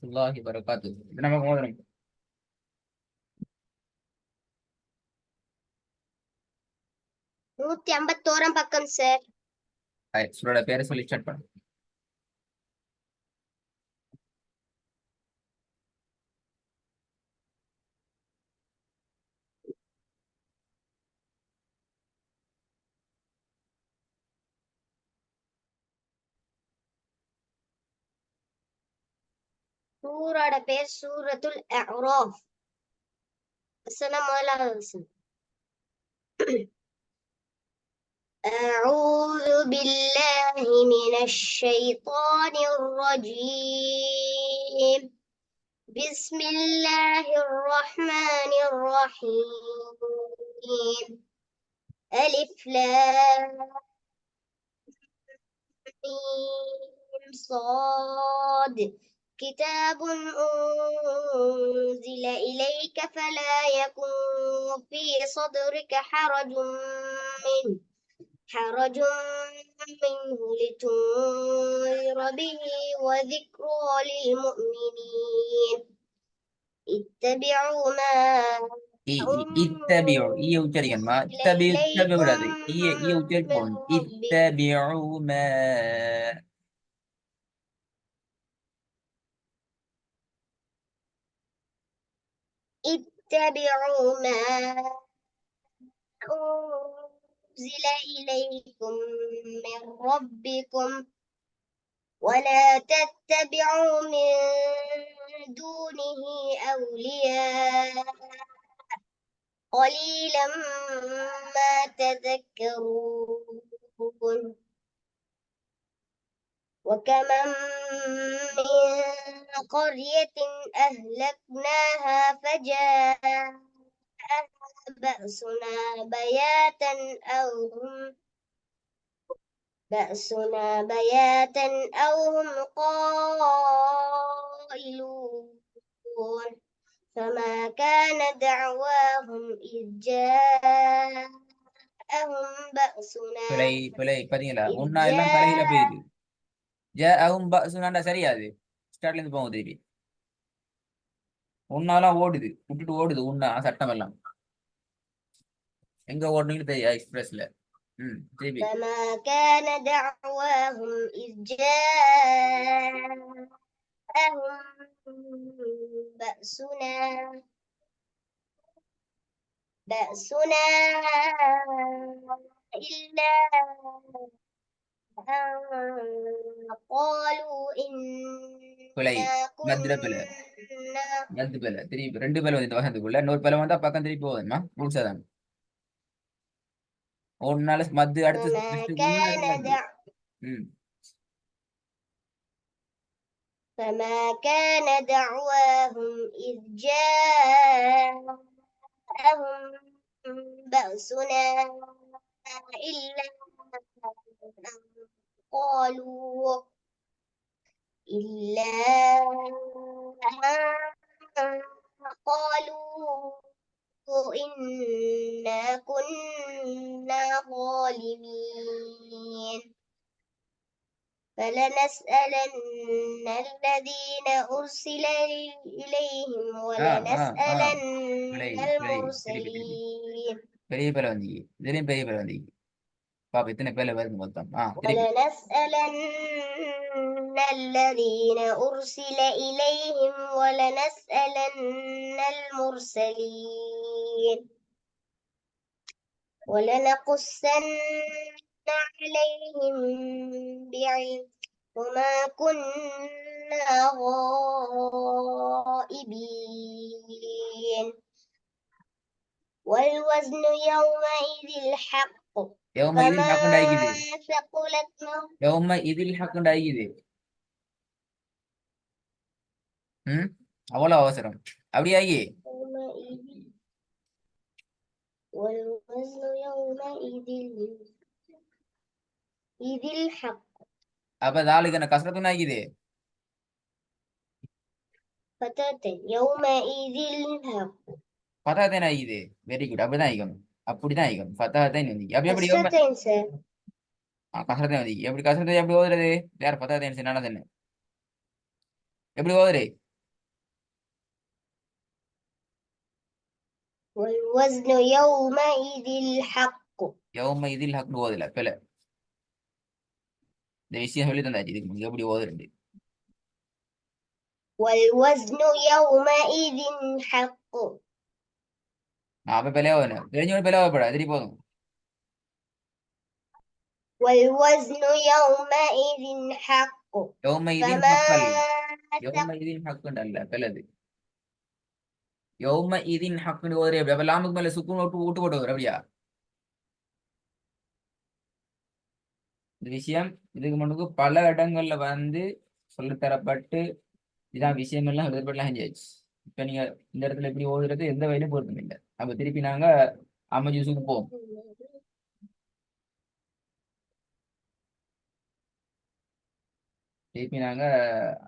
வரஹ்மத்துல்லாஹி வபரகாத்துஹு. இது நமக்கு மோதிரம். 151 பக்கம் சார். சூரோட பேரை சொல்லி ஸ்டார்ட் பண்ணு. சூரோட பேர் சூரத்துல் அஅராஃப். வசனம் 7வது வசனம். أعوذ بالله من الشيطان الرجيم. بسم الله الرحمن الرحيم. ألف لام ميم صاد. كتاب أنزل إليك فلا يكن في صدرك حرج منه لتنذر به وذكرى للمؤمنين. اتبعوا ما இத்தபிஉ ஈய உச்சரிக்கணுமா? இத்தபிஉ விடாது. ஈய உச்சரிக்க من போகணும். ربكم. இத்தபிஉ மா اتبعوا ما أنزل إليكم من ربكم ولا تتبعوا من دونه أولياء قليلا ما تذكرون. وكمن من قرية أهلكناها فجاءها بأسنا بياتا أو هم قائلون. فما كان دعواهم إذ جاءهم بأسنا பிழை பாத்தீங்களா? إذ உன்னா எல்லாம் தலையில போயிருக்கு. ஜாஅஹும் பஅசுனாண்டா சரியாது. ஸ்டார்ட்ல இருந்து போகும் திருப்பி. உன்னாலாம் ஓடுது, விட்டுட்டு ஓடுது. உன்னா சட்டம் எல்லாம் எங்க ஓடுனீங்கன்னு தெரியா எக்ஸ்பிரஸ்ல. திருப்பி. فما كان دعواهم إذ جاءهم بأسنا إلا أن قالوا பிழை. إنا மதுர பிழை. كنا. மது பிழை. திருப்பி 2 பிழை வந்து வசனத்துக்குள்ள இன்னொரு பிழை வந்தா பக்கம் திருப்பி போகுதுமா? ரூல்ஸ் தான். ஒன்னால மது அடுத்து فما முன்னாடி كان மது. فما كان دعواهم إذ جاءهم بأسنا إلا أن قالوا إنا كنا ظالمين. فلنسألن الذين أرسل إليهم ولنسألن المرسلين. பெரிய பேர் வந்தீங்க. இதுலயும் பெரிய பேர் வந்தீங்க. பாப்பா இத்தனை பேர்ல வருது மொத்தம். ولنسألن الذين أرسل إليهم ولنسألن المرسلين. ولنقصن عليهم بعلم وما كنا غائبين. والوزن يومئذ الحق. يومئذ الحق டாயிக்குது. ثقلت يومئذ الحق டாயிக்குது. அவ்வளவு அவசரம் அப்படியாகி. والوزن يومئذ الحق. அப்ப தாலுக்கு என்ன கசரத்து ஆகிது. يومئذ الحق. பதாத்தேன் ஆகிது. Very good. அப்படிதான் ஆகிக்கணும். அப்படிதான் ஆகிக்கணும். பதாத்தேன் வந்து அப்படி எப்படி கசரத்தை வந்து எப்படி கசரத்தை எப்படி ஓதுறது? யார் பதாத்தேன் நானா தானே எப்படி ஓதுறே? والوزن يومئذ الحق. யௌம இதில் ஹக்னு ஓதல பில. இந்த விஷயம் சொல்லி தந்தாச்சு, இதுக்கு முன்னாடி எப்படி ஓதுறது. والوزن يومئذ حق. அப்ப பிழையா ஓதணும், தெரிஞ்சவங்க பிழையா ஓதப்படாது, திருப்பி போதும். والوزن يومئذ حق. யௌம இதின் فما ஹக்கல், ثق- யௌம இதின் ஹக்குன்னு அல்ல பிளது. யௌம இதின் ஹக்குன்னு ஓதுறே அப்படி. அப்ப லாமுக்கு மேல சுக்குன் விட்டு விட்டு போட்டு வரும் அப்படியா இந்த விஷயம். இதுக்கு முன்னுக்கு பல இடங்கள்ல வந்து சொல்லித்தரப்பட்டு இதான் விஷயம் எல்லாம் எழுதப்படலாம் செஞ்சாச்சு. இப்ப நீங்க இந்த இடத்துல எப்படி ஓதுறது எந்த வயலும் பொருத்தம் இல்லை. அப்ப திருப்பி நாங்க அம்ம ஜூஸுக்கு போவோம். திருப்பி நாங்க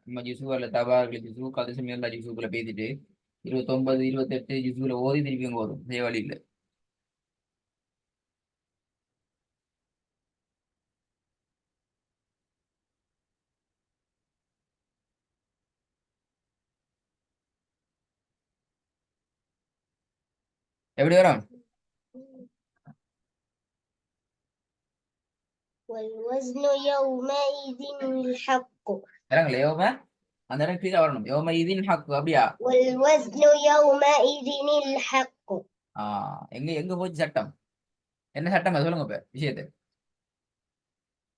அம்ம ஜூஸு அல்ல தபார்கள் ஜூஸு கதிசம் எல்லா ஜூஸுக்குள்ள பேசிட்டு 29 28 ஜூஸுக்குள்ள ஓதி திருப்பி அங்க வரும். இதே வழி இல்லை. எப்படி வரும்? والوزن يومئذ الحق. இறங்கல யோம அந்த இடம் கீழே வரணும். யோம இதின் ஹக்கு அப்படியா? والوزن يومئذ الحق. எங்க எங்க போச்சு சட்டம்? என்ன சட்டம் அது சொல்லுங்க இப்ப விஷயத்தை.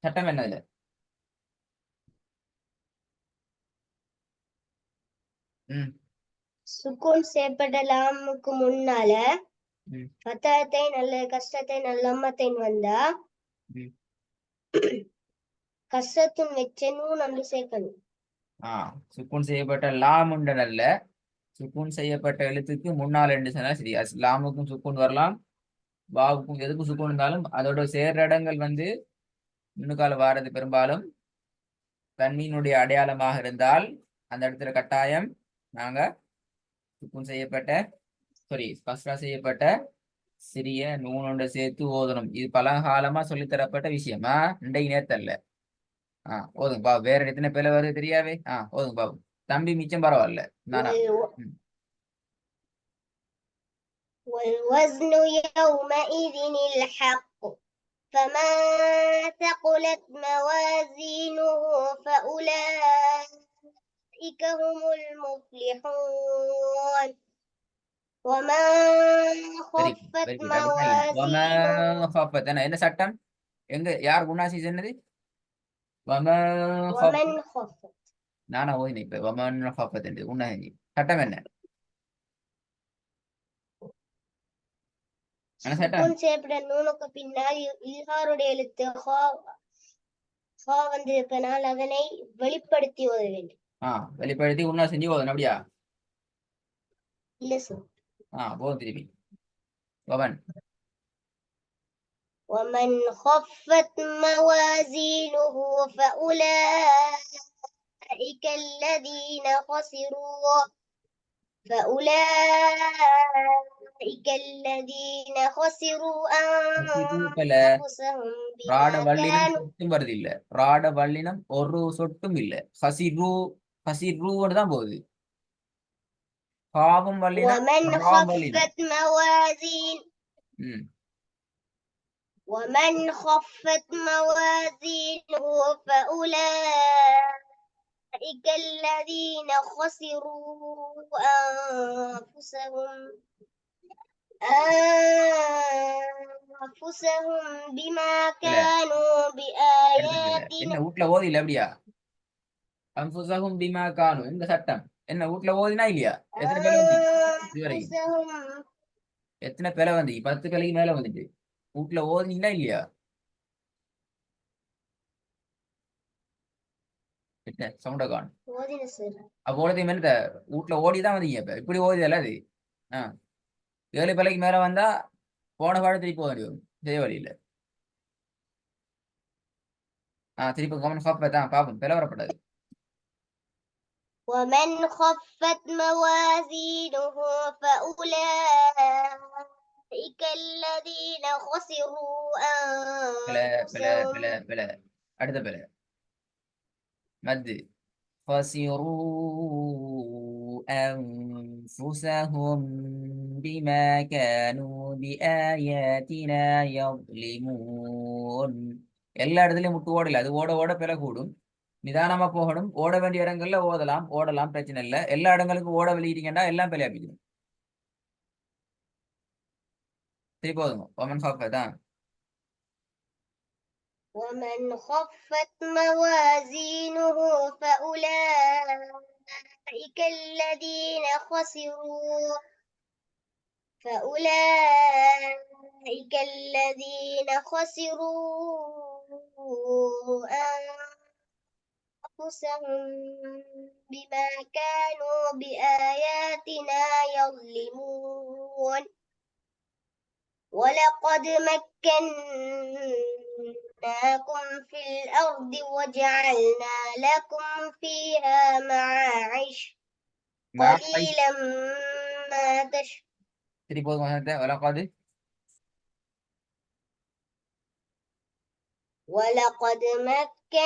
சட்டம் என்ன இல்ல? ம் சுக்கூன் செய்யப்பட்ட லாமுக்கு முன்னால ம் ஃபத்தஹத்தை நல்ல கஷ்டத்தை நல்ல லம்மத்தை வந்தா ம் கஷ்டத்துன் வச்ச நூன் அங்கு சேர்க்கணும். சுக்கூன் செய்யப்பட்ட லாமுண்ட நல்ல சுக்கூன் செய்யப்பட்ட எழுத்துக்கு முன்னால் என்று சொன்னா சரி. லாமுக்கும் சுக்கூன் வரலாம், வாவுக்கும் எதுக்கும் சுக்கூன் இருந்தாலும் அதோட சேர்ற இடங்கள் வந்து முன்னுக்கால வாரது பெரும்பாலும் தன்மீனுடைய அடையாளமாக இருந்தால் அந்த இடத்துல கட்டாயம் நாங்க சுக்கூன் செய்யப்பட்ட கஸ்ரா செய்யப்பட்ட சிறிய நூனோட சேர்த்து ஓதணும். இது பல காலமா சொல்லித்தரப்பட்ட விஷயமா, இன்றைக்கு நேரத்தல்ல. ஓதுங்க பாபு. வேற எத்தனை பேர் வருது தெரியாவே. ஓதுங்க பாபு. தம்பி மிச்சம் பரவாயில்ல நானா. والوزن يومئذ الحق. فمن ثقلت موازينه فأولئك هم المفلحون. ومن خفت موازينه. என்ன சட்டம்? எங்க யார் குணாசி சொன்னது? ومن خفت. நானா ஓதினேன் இப்ப. வமன் ஹஃபத் என்று உண்ணாசி சட்டம் என்ன? சுக்கூன் செய்யப்பட்ட நூனுக்கு பின்னால் இல்ஹாருடைய எழுத்து ஹா வந்திருப்பதனால் அதனை வெளிப்படுத்தி ஓத வேண்டும். வெளிப்படுத்தி உண்ணா செஞ்சு ஓதணும் அப்படியா? இல்ல சார். போதும் திருப்பி. வமன் ومن خفت موازينه فأولئك الذين خسروا أنفسهم ராட بما வல்லினம் كانوا. சொட்டும் வருது இல்ல. ராட வல்லினம் ஒரு சொட்டும் இல்ல. ஹசிரு ஹசிருன்னு தான் போகுது. பாவம் வல்லினம் ومن خفت موازين. ومن خفت موازينه فأولئك الذين خسروا أنفسهم بما كانوا بآياتنا. என்ன வீட்ல ஓதில அப்படியா? அன்ஃபுஸஹும் பிமா கானு இந்த சட்டம் என்ன வீட்ல ஓதினா இல்லையா? எத்தனை பேர் வந்து இதுவரைக்கும் எத்தனை பேரை வந்து 10 பேருக்கு மேல வந்துட்டு வீட்ல ஓதினீங்களா இல்லையா? சவுண்ட காணும். அப்போதையும் என்ன வீட்ல ஓடிதான் வந்தீங்க. இப்ப இப்படி ஓதிதல்ல அது. 7 பேருக்கு மேல வந்தா போன பாடம் திருப்பி போக வேண்டிய செய்ய வழியில. திருப்பி கவனம் சாப்பிட்டா பாப்போம் பிளவரப்படாது. ومن خفت موازينه فأولئك الذين خسروا أنفسهم. அடுத்த பிழை மத்து خسروا أنفسهم بما كانوا بآياتنا يظلمون. எல்லா இடத்துலயும் முட்டு ஓடல, அது ஓட ஓட பிற கூடும். நிதானமா போகணும். ஓட வேண்டிய இடங்கள்ல ஓடலாம், பிரச்சனை இல்லை. எல்லா இடங்களுக்கும் ஓட வெளியிட்டீங்கன்னா எல்லாம் பிழையா போயிடும். சரி போதுங்க. ஒமன் ஹாஃப் தான். ومن خفت موازينه فأولئك الذين خسروا أنفسهم بما كانوا بآياتنا يظلمون ولقد مكناكم في الأرض وجعلنا لكم فيها معايش قليلا ما تشكرون சரி போதுங்க. வலக்காது ولقد مكناكم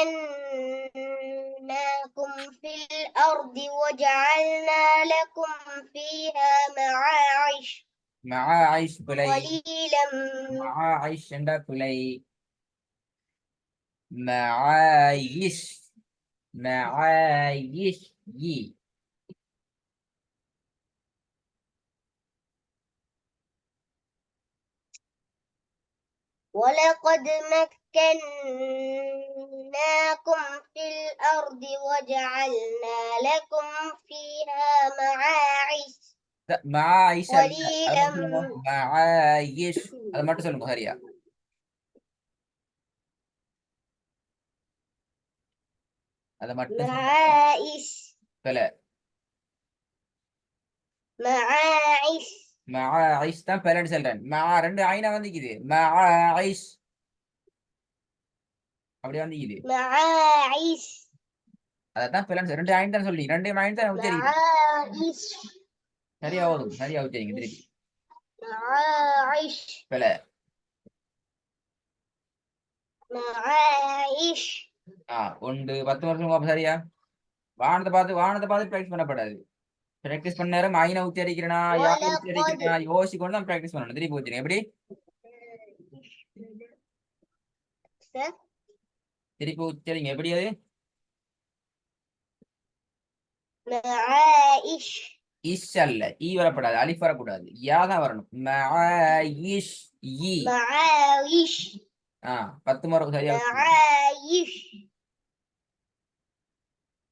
في الأرض وجعلنا لكم فيها معايش معايش பிழை. قليلا معايش என்ற பிழை. معايش معايش ي. ولقد مكناكم في الأرض وجعلنا لكم فيها معايش معايش அல்ல, அது قليلا மட்டும் சொல்லுங்க. معايش, அது மட்டும் சொல்லுங்க சரியா. அதை மட்டும் சொல்லுங்க. معايش பிழை. معايش معايش தான் பிழைன்னு சொல்றேன். ரெண்டு ஐனா வந்துக்குது. معايش அப்படியே வந்துக்குது. معايش அதான் பிழைன்னு ரெண்டு ஐன் தான் சொல்லி, ரெண்டு ஐன் தான் உச்சரிக்குது. معايش சரியா ஓதும், சரியா உச்சரிங்க திருப்பி. معايش பிழை. معايش 1 10 வருஷம் சரியா. வானத்தை பார்த்து பிராக்டிஸ் பண்ணப்படாது. பிராக்டிஸ் பண்ண நேரம் ஐனா உச்சரிக்கிறனா யாரை ولقد உச்சரிக்கிறனா யோசிக்கொண்டு தான் பிராக்டிஸ் பண்ணணும். திருப்பி உச்சரிங்க. எப்படி திருப்பி உச்சரிங்க. எப்படி அது? معايش இஷ் அல்ல, ஈ வரப்படாது, அலிஃப் வரக்கூடாது, யா தான் வரணும். معايش ஈ. معايش 10 முறை சரியா உச்சரிங்க. معايش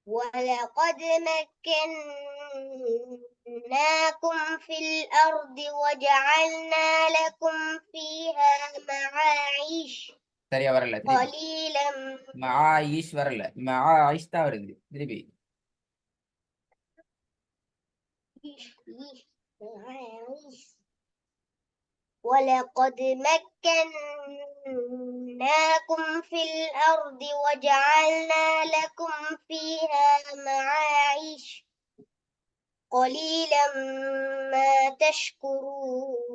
ولقد مكناكم في الأرض وجعلنا لكم فيها معايش சரியா வரல. திருப்பி قليلا معايش வரல, معايش தான் வருது. திருப்பி ولقد مكناكم في الأرض وجعلنا لكم فيها معايش قليلا ما تشكرون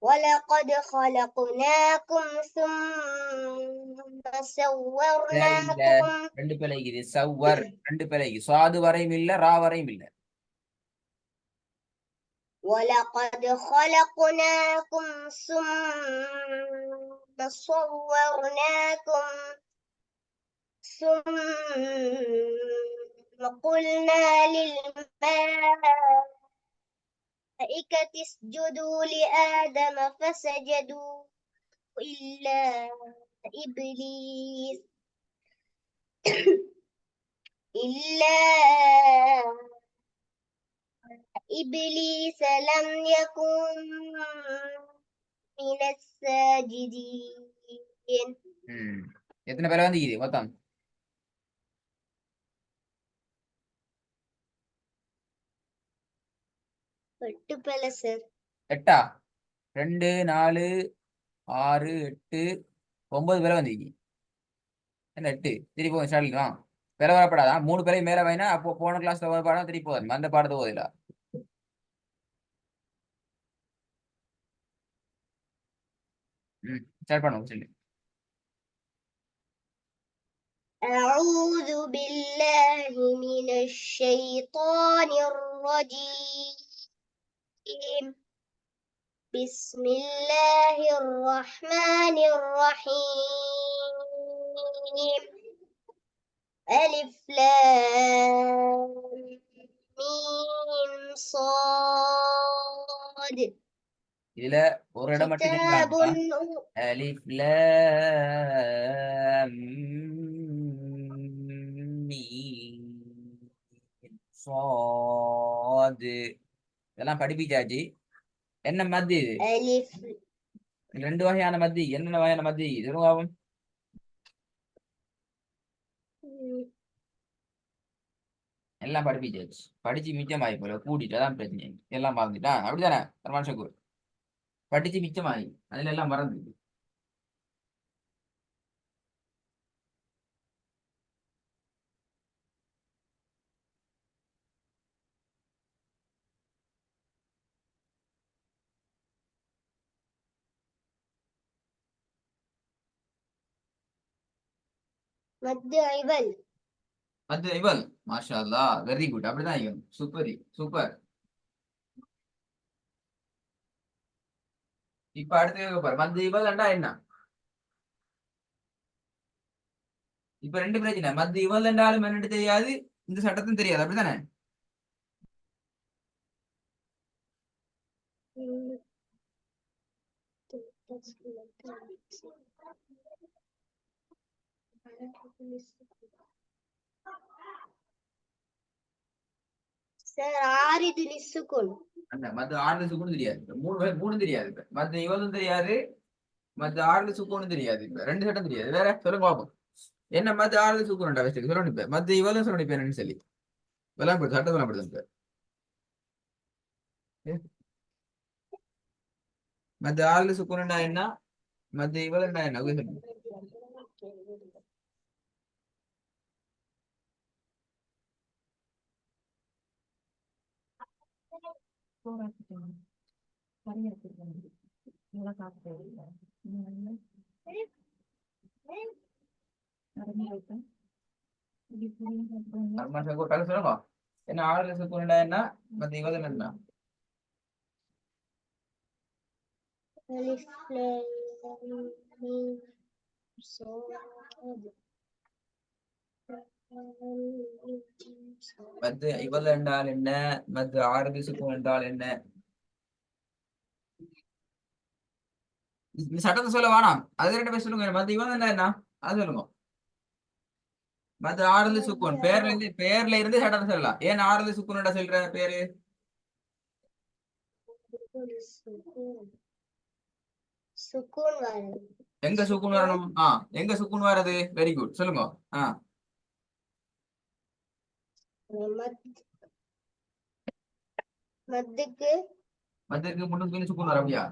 ولقد خلقناكم ثم صورناكم ரெண்டு பிழைக்குது. சவ்வர் ரெண்டு பிழைக்கு. சாது வரையும் இல்ல, ரா வரையும் இல்ல. ولقد خلقناكم ثم صورناكم ثم قلنا للملائكة اسجدوا لآدم فسجدوا إلا إبليس لم يكن من الساجدين. எத்தனை பேரை வந்து இது மொத்தம்? 8 பேர் சார். 8 2 4 6 8 9 பேரை வந்து என்ன 8. திருப்பி ஸ்டார்டிங் வேற வரப்படாதா? 3 பேரை மேல வைனா அப்போ போன கிளாஸ்ல ஒரு பாடம் திருப்பி வரும். அந்த பாடத்தை போதில்ல. ஸ்டார்ட் பண்ணுவோம் சொல்லி. أعوذ بالله من الشيطان الرجيم بسم الله الرحمن الرحيم ألف لام ميم صاد இதுல ஒரு இடம் மட்டும் كتاب தெரியுமா? அலிஃப் லாம் மீம் ஸாத். இதெல்லாம் படிப்பிச்சாச்சு. என்ன மத்தி இது? ألف ரெண்டு வகையான மத்தி. என்னென்ன வகையான மத்தி சொல்லுங்க. எல்லாம் படிப்பிச்சாச்சு. படிச்சு மிச்சமாயி போல கூட்டிட்டு அதான் பிரச்சனை. எல்லாம் மறந்துட்டா அப்படித்தானே ரமான் ஷக்கூர்? படிச்சு மிச்சமாயி அதுல எல்லாம் மறந்து. مد عبل அது இவள் மாஷா அல்லாஹ் வெரி குட். அப்படிதான் ஐயன் சூப்பர் சூப்பர். இப்ப அடுத்து பாரு மத்த இவள் என்ன? இப்ப ரெண்டு பிரச்சனை. மத்த இவள் என்றாலும் என்னட்டு தெரியாது, இந்த சட்டத்தும் தெரியாது. அப்படித்தானே? عارض للسكون அந்த மத்த ஆறுல சுக்குன்னு தெரியாது. இப்ப மூணு தெரியாது. இப்ப மத்த இவளும் தெரியாது, மத்த ஆறுல சுக்குன்னு தெரியாது. இப்ப ரெண்டு சட்டம் தெரியாது. வேற சொல்லுங்க பாப்போம். என்ன மத்த ஆறுல சுக்குன்டா வச்சுட்டு சொல்லணும். இப்ப மத்த இவளும் சொல்லணும். இப்ப என்னன்னு சொல்லி விளாம்படுது சட்டம் விளாம்படுது. இப்ப மத்த ஆறுல சுக்குன்டா என்ன, மத்த இவளுண்டா என்ன சொல்லுங்க. ரஹ்மான் ஷாக்கூர் டக்கு சொல்லுங்க. என்ன ஆறுல சுக்குன்டா என்ன, மத்த இவள் என்ன? ألف لام ميم صاد மத்த இவள் என்றால் என்ன, மத்த ஆறுல சுக்குன் என்றால் என்ன? இந்த சட்டத்தை சொல்ல வேணாம். அது ரெண்டு பேர் சொல்லுங்க. மத்த இவள் என்ன அது சொல்லுங்க. மத்த ஆறுல சுக்குன் பேர்ல இருந்து சட்டத்தை சொல்லலாம். ஏன் ஆறுல சுக்குன்டா சொல்ற பேரு? سكون وارد எங்க சுக்குன் வரணும்? எங்க சுக்குன் வரது? வெரி குட் சொல்லுங்க. مد மத்துக்கு மத்தருக்கு முன்னுக்கு சுக்குன் வர அப்படியா?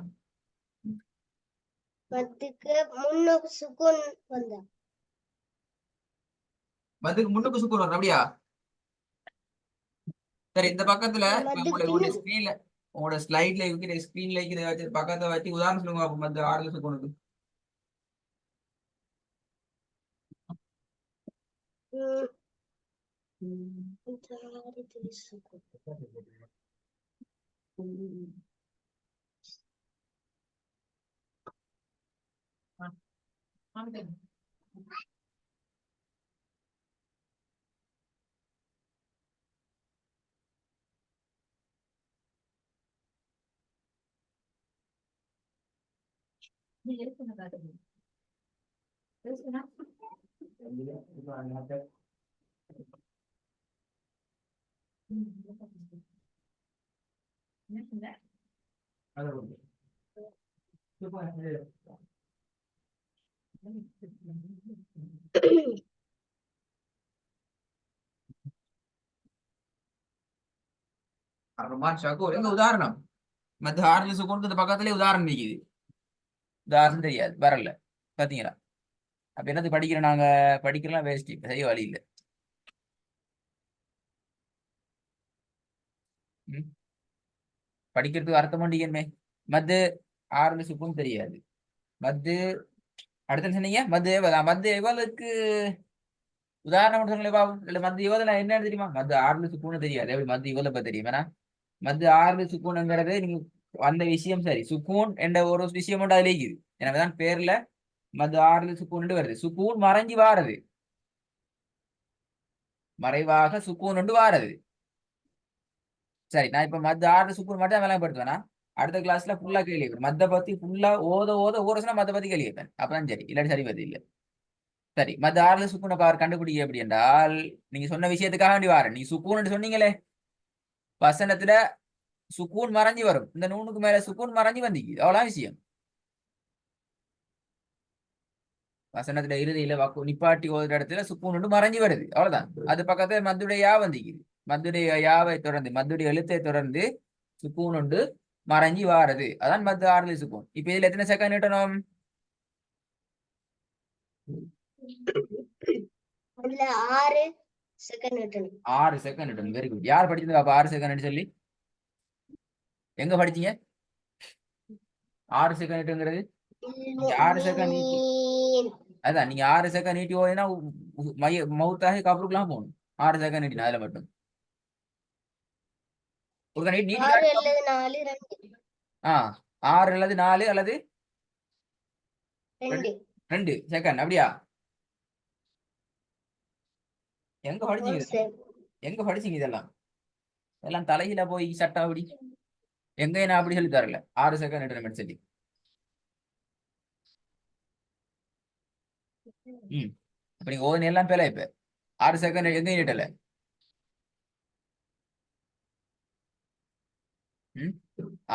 முன்னுக்கு சுக்குன் வந்தா மத்தருக்கு முன்னுக்கு சுக்குன் வர அப்படியா? சரி, இந்த பக்கத்துல உங்களுடைய ஸ்கிரீன்ல, உங்களோட ஸ்லைட்ல இருக்கிற ஸ்கிரீன்ல இருக்கிற வச்சு பக்கத்தை வச்சு உதாரணம் சொல்லுங்க. அப்ப மத்த ஆறுல சுக்குனுக்கு ரஹ்மான் ஷாக்கூர் எங்க உதாரணம்? மத்த ஆறுல சுக்குனுக்கு இந்த பக்கத்துலயே உதாரணம் நிக்குது. உதாரணம் தெரியாது வரல. பாத்தீங்களா? அப்ப என்னது படிக்கிறோம் நாங்க? படிக்கலாம் வேஸ்ட். செய்ய வழி இல்லை. படிக்கிறதுக்கு அர்த்தம் பண்ணிக்கணுமே. மத்து ஆறுல சுக்குன்னு தெரியாது. மத்து அடுத்த சொன்னீங்க மத்து மத்து இவளுக்கு உதாரணம் சொல்லுங்களே பாபு. இல்ல மத்து இவள என்னன்னு தெரியுமா? மத்து ஆறுல சுக்குன்னு தெரியாது. எப்படி மத்து இவளை பத்தி தெரியுமா? மது ஆறு சுக்கூன்ங்கிறது நீங்க அந்த விஷயம் சரி, சுக்கூன் என்ற ஒரு விஷயம் மட்டும் அதுல இருக்குது. எனவேதான் பேர்ல மது ஆறு சுக்கூன் வருது. சுக்கூன் மறைஞ்சு வாரது, மறைவாக சுக்கூன் ஒன்று வாரது. சரி, நான் இப்ப மத்த ஆறு சுக்கூன் மட்டும் விளங்கப்படுத்துவேனா? அடுத்த கிளாஸ்ல ஃபுல்லா கேள்வி மத்த பத்தி ஃபுல்லா ஓத ஓத ஒரு வருஷம் மத்த பத்தி கேள்வி கேட்பேன். அப்பதான் சரி, இல்லாட்டி சரி வருது இல்ல. சரி, மத்த ஆறு சுக்கூனை பார் கண்டுபிடிக்க எப்படி என்றால், நீங்க சொன்ன விஷயத்துக்காக வேண்டி வாரேன். நீ சுக்கூன் சொன்னீங்களே, வசனத்துல சுக்கூன் மறைஞ்சு வரும். இந்த நூனுக்கு மேல சுக்கூன் மறைஞ்சு வந்தீங்க, அவ்வளவு விஷயம். வசனத்துல இறுதியில நிப்பாட்டி ஓதுற இடத்துல சுக்கூன் ஒன்று மறைஞ்சு வருது, அவ்வளவுதான். அது பக்கத்துல மத்துடைய யா வந்திக்குது. மத்துடைய யாவை தொடர்ந்து, மத்துடைய எழுத்தை தொடர்ந்து சுக்கூன் ஒன்று மறைஞ்சி வாரது, அதான் மத்து ஆறுதல் சுக்கூன். இப்ப இதுல எத்தனை செகண்ட் நீட்டணும்? அதுல 6 செகண்ட் விட்டணும். 6 செகண்ட் நீட்டணும். Very good. யார் படிச்சது அப்ப 6 செகண்ட் சொல்லி? எங்க படிச்சீங்க 6 செகண்ட் நீட்டுங்கிறது? நீங்க 6 செகண்ட் நீட்டி, அதான் நீங்க 6 செகண்ட் நீட்டி ஓதினா மவுத்தாகி கபருக்குலாம் போகணும். 6 செகண்ட் நீட்டினா அதுல மட்டும் ஒரு நீட்டி நீட்டி 6 காட்டுங்க. அல்லது 4 ஆ 6 அல்லது 4 அல்லது 2 2 செகண்ட், அப்படியா? எங்க படிச்சீங்க 1 இதெல்லாம்? எங்க படிச்சீங்க இதெல்லாம்? எல்லாம் தலையில போய் சட்டை அப்படி எங்க நான் அப்படி சொல்லி தரல. 6 செகண்ட் நீட்டணும் சொல்லி. ம், அப்ப நீங்க ஓதுன எல்லாம் பேல இப்ப 6 செகண்ட் எங்க நீட்டல? ம்,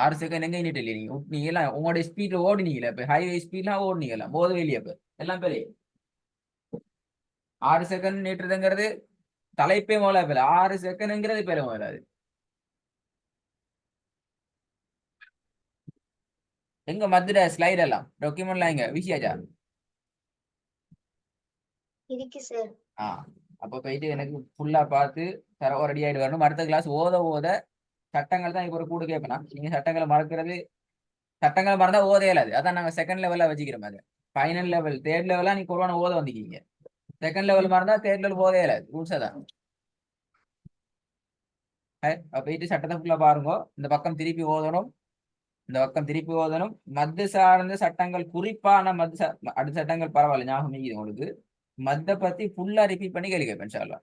6 செகண்ட் எங்க நீட்டல? நீங்க எல்லாம் உங்களோட ஸ்பீட்ல ஓடினீங்களா? இப்ப ஹைவே ஸ்பீட்லாம் ஓடுனீங்களா? போதவே இல்லையா? இப்ப எல்லாம் பேலே 6 செகண்ட் நீட்டுறதுங்கிறது தலைப்பே முதல்ல பேல. 6 செகண்ட்ங்கிறது பேல முதலாது. எங்க மதுரை ஸ்லைட் எல்லாம் டாக்குமெண்ட்லாம் எங்க விஷயாச்சா? இருக்கு சார். ஆ, அப்ப போயிட்டு எனக்கு ஃபுல்லா பார்த்து தர ரெடி ஆயிட்டு வரணும். அடுத்த கிளாஸ் ஓத ஓத சட்டங்கள் தான் இப்ப ஒரு கூடு கேட்பேன். நீங்க சட்டங்களை மறக்கிறது, சட்டங்களை மறந்தா ஓத இயலாது. அதான் நாங்க செகண்ட் லெவல்ல வச்சுக்கிறோம். அது ஃபைனல் லெவல், தேர்ட் லெவலா நீ கொரோனா ஓத வந்திருக்கீங்க. செகண்ட் லெவல் மறந்தா தேர்ட் லெவல் ஓத இயலாது. ரூல்ஸ் தான். போயிட்டு சட்டத்தை ஃபுல்லா பாருங்க. இந்த பக்கம் திருப்பி ஓதணும், இந்த பக்கம் திருப்பி ஓதணும். மத்து சார்ந்த சட்டங்கள், குறிப்பான அடுத்த சட்டங்கள் பரவாயில்ல, ஞாபகம் இருக்குது உங்களுக்கு. மத்த பத்தி ஃபுல்லா ரிப்பீட் பண்ணி கேள்வி கேட்பேன் இன்ஷா அல்லாஹ்.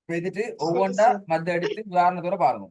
எடுத்துட்டு சரி ஒவ்வொன்றா சார். மத்த எடுத்து உதாரணத்தோட பாருங்க.